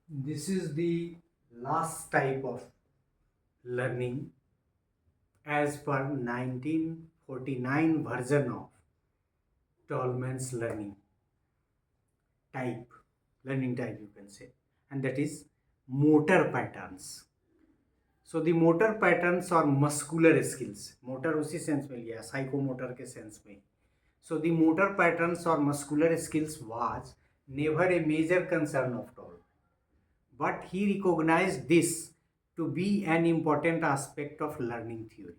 This is the last type of learning as per 1949 version of Tolman's learning type you can say, and that is motor patterns. So the motor patterns or muscular skills, motor उसी sense में लिया, psychomotor के sense में. So the motor patterns or muscular skills was never a major concern of Tolman, but he recognized this to be an important aspect of learning theory.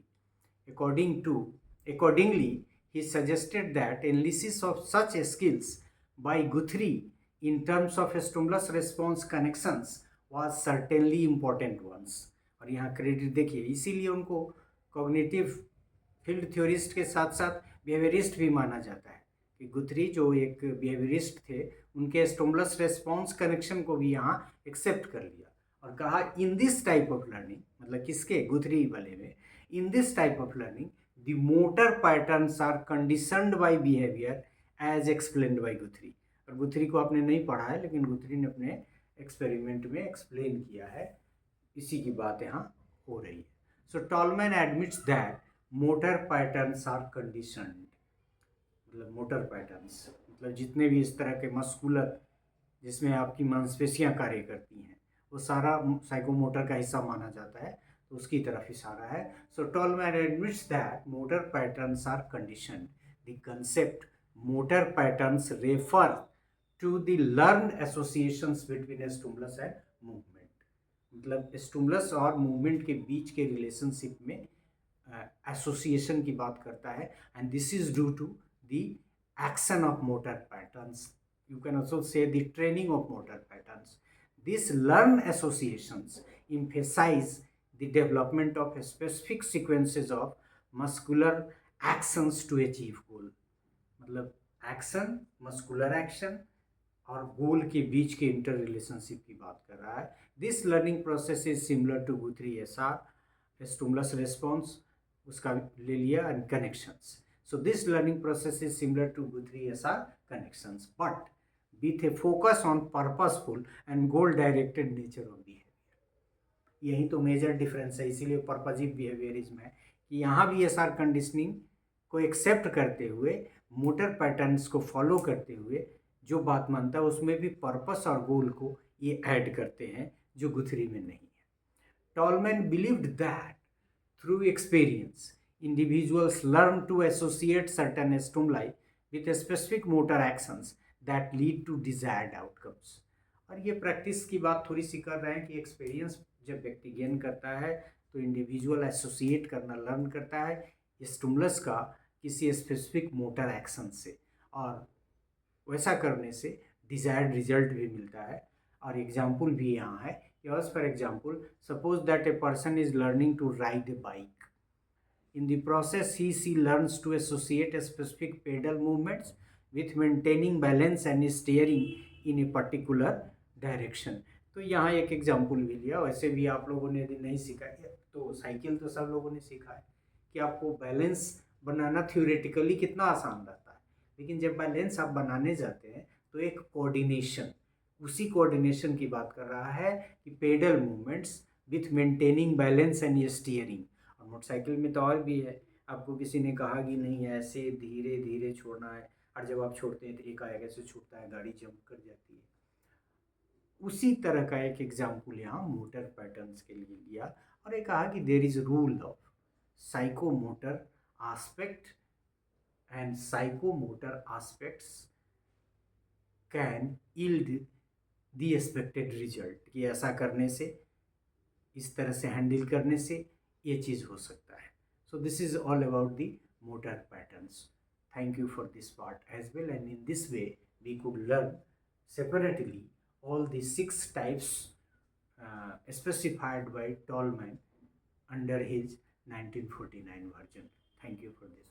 Accordingly, he suggested that analysis of such skills by Guthrie in terms of stimulus response connections was certainly important ones. और यहाँ credit देखिए, इसीलिए उनको cognitive field theorist के साथ साथ behaviourist भी माना जाता है कि गुथरी जो एक बिहेवियरिस्ट थे उनके स्टिमुलस रेस्पॉन्स कनेक्शन को भी यहाँ एक्सेप्ट कर लिया और कहा in this type of learning, मतलब किसके, गुथरी वाले में, in this type of learning the motor patterns are conditioned by behaviour as explained by Guthrie. और गुथरी को आपने नहीं पढ़ा है, लेकिन गुथरी ने अपने एक्सपेरिमेंट में एक्सप्लेन किया है, इसी की बात यहाँ हो रही है. So Tolman admits that motor patterns are conditioned, मतलब मोटर पैटर्न्स मतलब जितने भी इस तरह के मस्कुलर जिसमें आपकी मांसपेशियां कार्य करती हैं वो सारा साइकोमोटर का हिस्सा माना जाता है, तो उसकी तरफ इशारा है. So Tolman admits that motor patterns are conditioned. The concept motor patterns refer to the learn associations between stimulus and movement, मतलब स्टिमुलस और मूवमेंट के बीच के रिलेशनशिप में एसोसिएशन की बात करता है. And this is due to the action of motor patterns. You can also say the training of motor patterns. These learned associations emphasize the development of specific sequences of muscular actions to achieve goal. मतलब action, muscular action और गोल के बीच के inter relationship की बात कर रहा है. This learning process is similar to Guthrie S R, stimulus response उसका ले लिया, and connections. So this learning process is similar to Guthrie SR connections, but with a focus on purposeful and goal directed nature of behavior. यही तो major difference है, इसीलिए purposive behaviourism है कि यहाँ भी एसआर कंडीशनिंग को एक्सेप्ट करते हुए, मोटर पैटर्न्स को फॉलो करते हुए जो बात मानता है उसमें भी पर्पस और गोल को ये ऐड करते हैं, जो गुथरी में नहीं है. Tall man believed that through experience individuals learn to associate certain stimuli with specific motor actions that lead to desired outcomes. और ये प्रैक्टिस की बात थोड़ी सी कर रहे हैं कि एक्सपीरियंस जब व्यक्ति गेन करता है तो इंडिविजुअल एसोसिएट करना लर्न करता है स्टिमुलस का किसी स्पेसिफिक मोटर एक्शन से, और वैसा करने से डिजायर्ड रिजल्ट भी मिलता है. और एग्जाम्पल भी यहाँ है. For example, suppose that a person is learning to ride a bike. In the process, she learns to associate specific pedal movements with maintaining balance and steering in a particular direction. तो यहाँ एक example भी लिया. वैसे भी आप लोगों ने यदि नहीं सीखा है तो साइकिल तो सब लोगों ने सीखा है कि आपको बैलेंस बनाना थ्योरेटिकली कितना आसान रहता है, लेकिन जब बैलेंस आप बनाने जाते हैं तो एक कोऑर्डिनेशन, उसी कोऑर्डिनेशन की बात कर रहा है कि pedal movements with maintaining balance and steering. और मोटरसाइकिल में तो और भी है, आपको किसी ने कहा कि नहीं ऐसे धीरे धीरे छोड़ना है, और जब आप छोड़ते हैं तो एक आगे से छूटता है, गाड़ी जंप कर जाती है. उसी तरह का एक एग्जाम्पल यहाँ मोटर पैटर्न्स के लिए लिया और एक कहा कि there is rule of psychomotor aspect and psychomotor aspects can yield the expected result, कि ऐसा करने से, इस तरह से हैंडल करने से ये चीज़ हो सकता है. So this is all about the motor patterns. Thank you for this part as well, and in this way we could learn separately all the 6 types specified by Tolman under his 1949 version. Thank you for this.